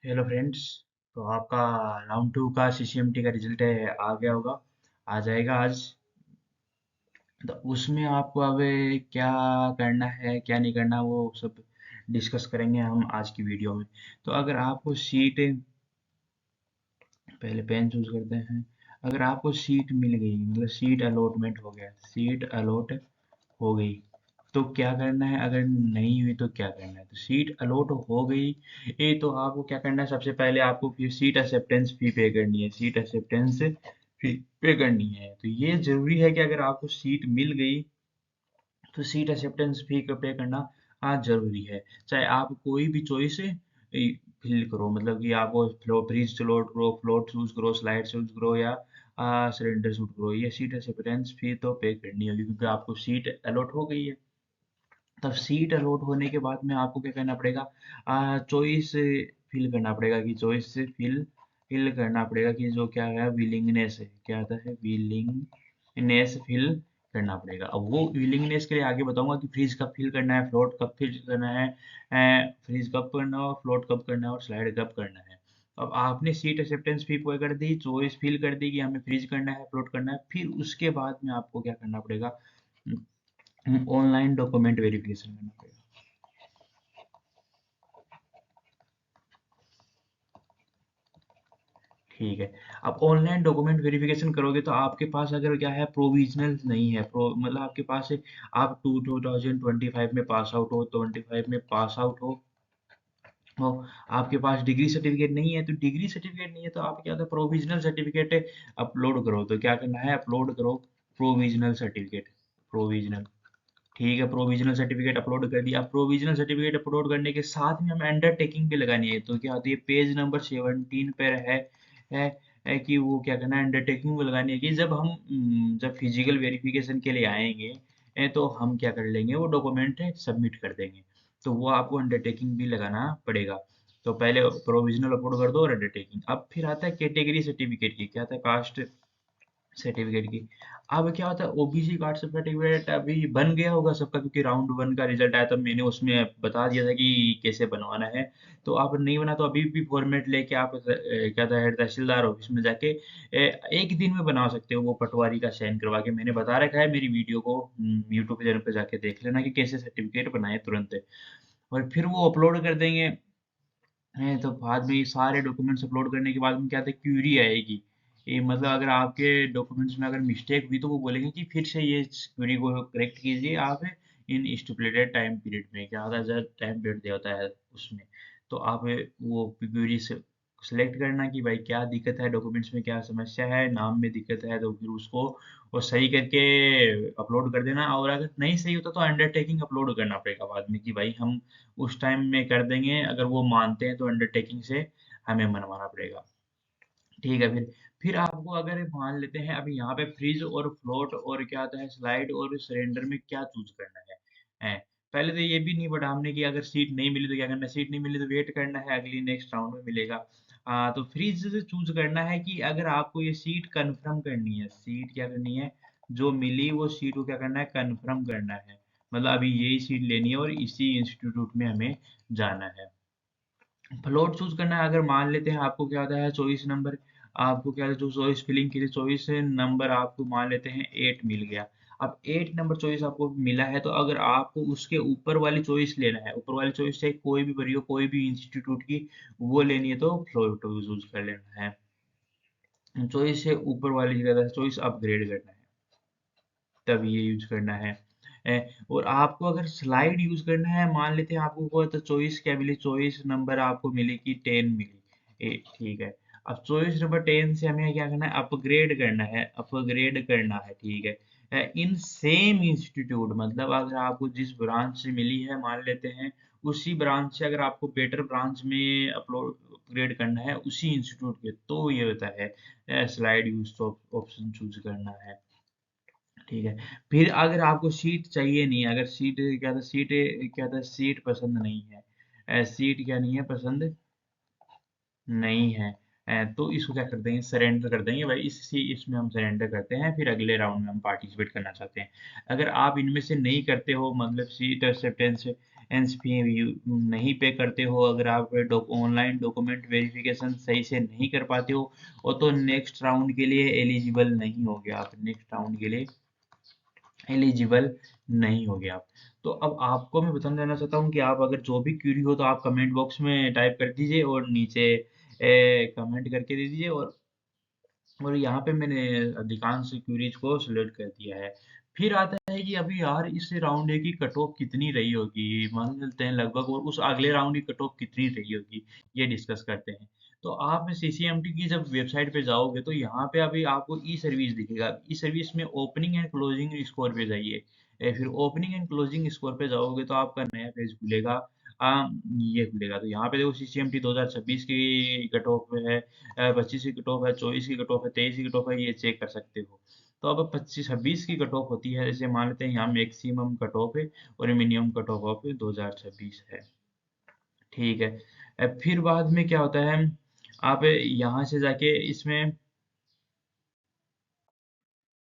Hello friends. तो आपका round to का सीसीएमटी का रिजल्ट है आ गया होगा, आ जाएगा आज। तो उसमें आपको अब क्या करना है क्या नहीं करना वो सब डिस्कस करेंगे हम आज की वीडियो में। तो अगर आपको सीट, पहले पेन चूज करते हैं। अगर आपको सीट मिल गई, मतलब सीट अलॉटमेंट हो गया, सीट अलॉट हो गई, तो क्या करना है? अगर नहीं हुई तो क्या करना है? तो सीट अलॉट हो गई ये, तो आपको क्या करना है? सबसे पहले आपको फिर सीट एक्सेप्टेंस फी पे करनी है, सीट एक्सेप्टेंस फी पे करनी है। तो ये जरूरी है कि अगर आपको सीट मिल गई तो सीट एक्सेप्टेंस फी को पे करना आज जरूरी है। चाहे आप कोई भी चॉइस फिल करो, मतलब कि आपको फ्रीज लोड करो, फ्लोट चूज करो, स्लाइड चूज करो, या सिलेंडर शूट करो, ये सीट एक्सेप्टेंस फी तो पे करनी होगी क्योंकि आपको सीट अलॉट हो गई है। तब सीट अलॉट होने के बाद में आपको क्या करना पड़ेगा? चॉइस फिल करना पड़ेगा, कि चॉइस फिल फिल करना पड़ेगा कि जो क्या है, विलिंगनेस है, क्या आता है, विलिंगनेस फिल करना पड़ेगा। अब वो विलिंगनेस के लिए आगे बताऊंगा कि फ्रीज कब फिल करना है, फ्लोट कब फिल करना है, फ्रीज कब करना है, फ्लोट कब करना है, और स्लाइड कब करना है। अब आपने सीट एक्सेप्टेंस फी पे कर दी, चॉइस फिल कर दी कि हमें फ्रीज करना है, फ्लोट करना है, फिर उसके बाद में आपको क्या करना पड़ेगा? ऑनलाइन डॉक्यूमेंट वेरिफिकेशन करना पड़ेगा। ठीक है। अब ऑनलाइन डॉक्यूमेंट वेरिफिकेशन करोगे तो आपके पास अगर क्या है, प्रोविजनल नहीं है, मतलब आपके पास आप 2025 में पास आउट हो, 25 में पास आउट हो, आपके पास डिग्री सर्टिफिकेट नहीं है, तो डिग्री सर्टिफिकेट नहीं है तो आप क्या होता है, प्रोविजनल सर्टिफिकेट अपलोड करो। तो क्या करना है, अपलोड करो प्रोविजनल सर्टिफिकेट, प्रोविजनल। ठीक है, प्रोविजनल सर्टिफिकेट अपलोड कर दिया। अब प्रोविजनल सर्टिफिकेट अपलोड करने के साथ में हमें अंडरटेकिंग भी लगानी है। तो क्या होती है, पेज नंबर 17 पर है कि वो क्या करना है, अंडरटेकिंग भी लगानी है कि जब हम जब फिजिकल वेरिफिकेशन के लिए आएंगे, तो हम क्या कर लेंगे, वो डॉक्यूमेंट सबमिट कर देंगे। तो वो आपको अंडरटेकिंग भी लगाना पड़ेगा। तो पहले प्रोविजनल अपलोड कर दो और अंडरटेकिंग। अब फिर आता है कैटेगरी सर्टिफिकेट की, क्या आता है, कास्ट सर्टिफिकेट की। अब क्या होता है, ओबीसी कार्ड सर्टिफिकेट अभी बन गया होगा सबका, क्योंकि राउंड वन का रिजल्ट आया तब मैंने उसमें बता दिया था कि कैसे बनवाना है। तो आप नहीं बना तो अभी भी फॉर्मेट लेके आप क्या था, तहसीलदार ऑफिस में जाके एक दिन में बना सकते हो, वो पटवारी का साइन करवा के। मैंने बता रखा है, मेरी वीडियो को यूट्यूब चैनल पे जाके देख लेना कि कैसे सर्टिफिकेट बनाए तुरंत। और फिर वो अपलोड कर देंगे। तो बाद में ये सारे डॉक्यूमेंट्स अपलोड करने के बाद में क्या था, क्यूरी आएगी। ये मतलब अगर आपके डॉक्यूमेंट्स में अगर मिस्टेक हुई तो वो बोलेंगे कि फिर से ये क्यूरी को करेक्ट कीजिए आप इन स्टिपुलेटेड टाइम पीरियड में। क्या होता है, जब टाइम पीरियड दिया होता है उसमें, तो आप वो क्यूरी से सेलेक्ट करना कि भाई क्या दिक्कत है, डॉक्यूमेंट्स में क्या समस्या है, नाम में दिक्कत है, तो फिर उसको वो सही करके अपलोड कर देना। और अगर नहीं सही होता तो अंडरटेकिंग अपलोड करना पड़ेगा बाद में कि भाई हम उस टाइम में कर देंगे, अगर वो मानते हैं तो अंडरटेकिंग से हमें मनवाना पड़ेगा। ठीक है। फिर आपको अगर मान लेते हैं अभी यहाँ पे फ्रीज और फ्लोट और क्या आता है, स्लाइड और सरेंडर में क्या चूज करना है। पहले तो ये भी नहीं पढ़ा हमने कि अगर सीट नहीं मिली तो क्या करना है, सीट नहीं मिली तो वेट करना है, अगली नेक्स्ट राउंड में मिलेगा। तो फ्रीज से चूज करना है कि अगर आपको ये सीट कंफर्म करनी है, सीट क्या करनी है, जो मिली वो सीट को क्या करना है, कंफर्म करना है। मतलब अभी यही सीट लेनी है और इसी इंस्टीट्यूट में हमें जाना है। फ्लोट चूज करना है, अगर मान लेते हैं आपको क्या होता है, चॉइस नंबर, आपको क्या है, जो चॉइस फिलिंग के लिए चॉइस नंबर आपको मान लेते हैं 8 मिल गया। अब 8 नंबर चॉइस आपको मिला है, तो अगर आपको उसके ऊपर वाली चॉइस लेना है, ऊपर वाली चॉइस चाहे कोई भी भरी हो, कोई भी इंस्टीट्यूट की वो लेनी है, तो फ्लोट चूज कर लेना है। चॉइस से ऊपर वाली जगह चॉइस अपग्रेड करना है, तब ये यूज करना है। और आपको अगर स्लाइड यूज करना है, मान लेते हैं आपको को तो चॉइस क्या मिली, चॉइस नंबर आपको मिली कि 10 मिली। ठीक है। अब चॉइस नंबर 10 से हमें क्या करना है, अपग्रेड करना है, अपग्रेड करना है। ठीक है। इन सेम इंस्टीट्यूट, मतलब अगर आपको जिस ब्रांच से मिली है, मान लेते हैं उसी ब्रांच से अगर आपको बेटर ब्रांच में अपलोड अपग्रेड करना है उसी इंस्टीट्यूट के, तो ये होता है स्लाइड यूज ऑप्शन चूज करना है। ठीक है। फिर अगर आपको सीट चाहिए नहीं, अगर सीट क्या था, सीट क्या था, सीट पसंद नहीं है, सीट क्या नहीं है, पसंद नहीं है, तो इसको क्या कर देंगे, सरेंडर कर देंगे भाई, इसमें हम सरेंडर करते हैं, फिर अगले राउंड में हम पार्टिसिपेट करना चाहते हैं। अगर आप इनमें से नहीं करते हो, मतलब सीट एक्सेप्टेंस एनसीपी नहीं पे करते हो, अगर आप ऑनलाइन डॉक्यूमेंट वेरिफिकेशन सही से नहीं कर पाते हो, वो तो नेक्स्ट राउंड के लिए एलिजिबल नहीं होगे आप, नेक्स्ट राउंड के लिए एलिजिबल नहीं होगे आप। तो अब आपको मैं बताना देना चाहता हूँ कि आप अगर जो भी क्यूरी हो तो आप कमेंट बॉक्स में टाइप कर दीजिए और नीचे कमेंट करके दे दीजिए। और यहाँ पे मैंने अधिकांश क्यूरीज को सिलेक्ट कर दिया है। फिर आता है कि अभी यार इस राउंड ए की कट ऑफ कितनी रही होगी, मान लेते हैं लगभग, और उस अगले राउंड की कट ऑफ कितनी रही होगी, ये डिस्कस करते हैं। तो आप सीसीएमटी की जब वेबसाइट पे जाओगे तो यहाँ पे अभी आपको ई सर्विस दिखेगा, ई सर्विस में ओपनिंग एंड क्लोजिंग स्कोर पे जाइए। फिर ओपनिंग एंड क्लोजिंग स्कोर पे जाओगे तो आपका नया पेज खुलेगा। ये खुलेगा तो यहाँ पे देखो सीसीएमटी 2026 की कट ऑफ है, 25 की कट ऑफ है, 24 की कट ऑफ है, 23 की कट ऑफ है, ये चेक कर सकते हो। तो अब 25-26 की कट ऑफ होती है, जैसे मान लेते हैं यहाँ मैक्सिमम कट ऑफ है और मिनिमम कट ऑफ 2026 है। ठीक है। फिर बाद में क्या होता है, आप यहाँ से जाके इसमें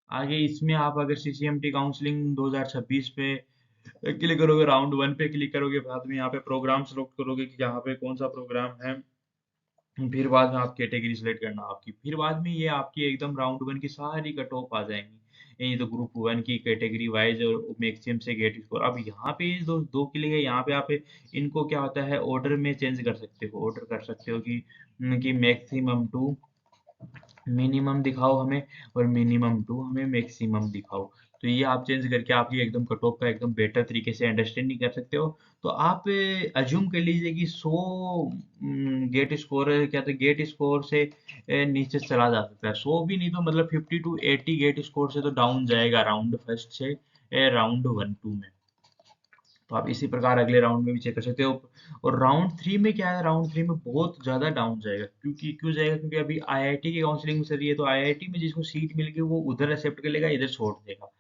आगे इसमें आप अगर सीसीएमटी काउंसलिंग 2026 पे क्लिक करोगे, राउंड वन पे क्लिक करोगे, बाद में यहाँ पे प्रोग्राम सेलेक्ट करोगे कि यहाँ पे कौन सा प्रोग्राम है। फिर बाद में आप कैटेगरी सिलेक्ट करना आपकी, फिर बाद में ये आपकी एकदम राउंड वन की सारी कट ऑफ आ जाएंगी, ये तो ग्रुप वन की कैटेगरी वाइज और मैक्सिमम से गेट स्कोर। अब यहाँ पे ये दो दो के लिए यहाँ पे आप इनको क्या होता है ऑर्डर में चेंज कर सकते हो, ऑर्डर कर सकते हो कि मैक्सिमम टू मिनिमम दिखाओ हमें, और मिनिमम टू हमें मैक्सिमम दिखाओ। तो ये आप चेंज करके आपकी एकदम कट ऑफ का एकदम बेटर तरीके से अंडरस्टैंडिंग कर सकते हो। तो आप अज्यूम कर लीजिए कि 100 गेट स्कोर, क्या तो गेट स्कोर से नीचे चला जा सकता है, 100 भी नहीं तो मतलब 50 to 80 गेट स्कोर से तो डाउन जाएगा राउंड फर्स्ट से राउंड वन टू में। तो आप इसी प्रकार अगले राउंड में भी चेक कर सकते हो। और राउंड थ्री में क्या है, राउंड थ्री में बहुत ज्यादा डाउन जाएगा, क्योंकि क्यों जाएगा, क्योंकि अभी आईआईटी की काउंसलिंग चल रही है, तो आईआईटी में जिसको सीट मिल गई वो उधर एक्सेप्ट कर लेगा, इधर छोड़ देगा।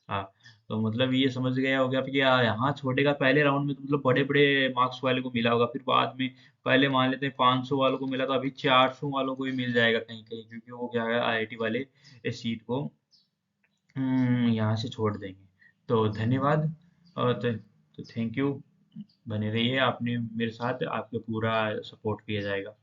हाँ। तो मतलब ये समझ गया होगा कि यहाँ छोड़ेगा पहले राउंड में, तो मतलब बड़े बड़े मार्क्स वाले को मिला होगा, फिर बाद में पहले मान लेते हैं 500 वालों को मिला, तो अभी 400 वालों को भी मिल जाएगा कहीं कहीं, क्योंकि वो क्या है आईआईटी वाले इस सीट को यहाँ से छोड़ देंगे। तो धन्यवाद। और तो थैंक यू, बने रहिए, आपने मेरे साथ आपका पूरा सपोर्ट किया जाएगा।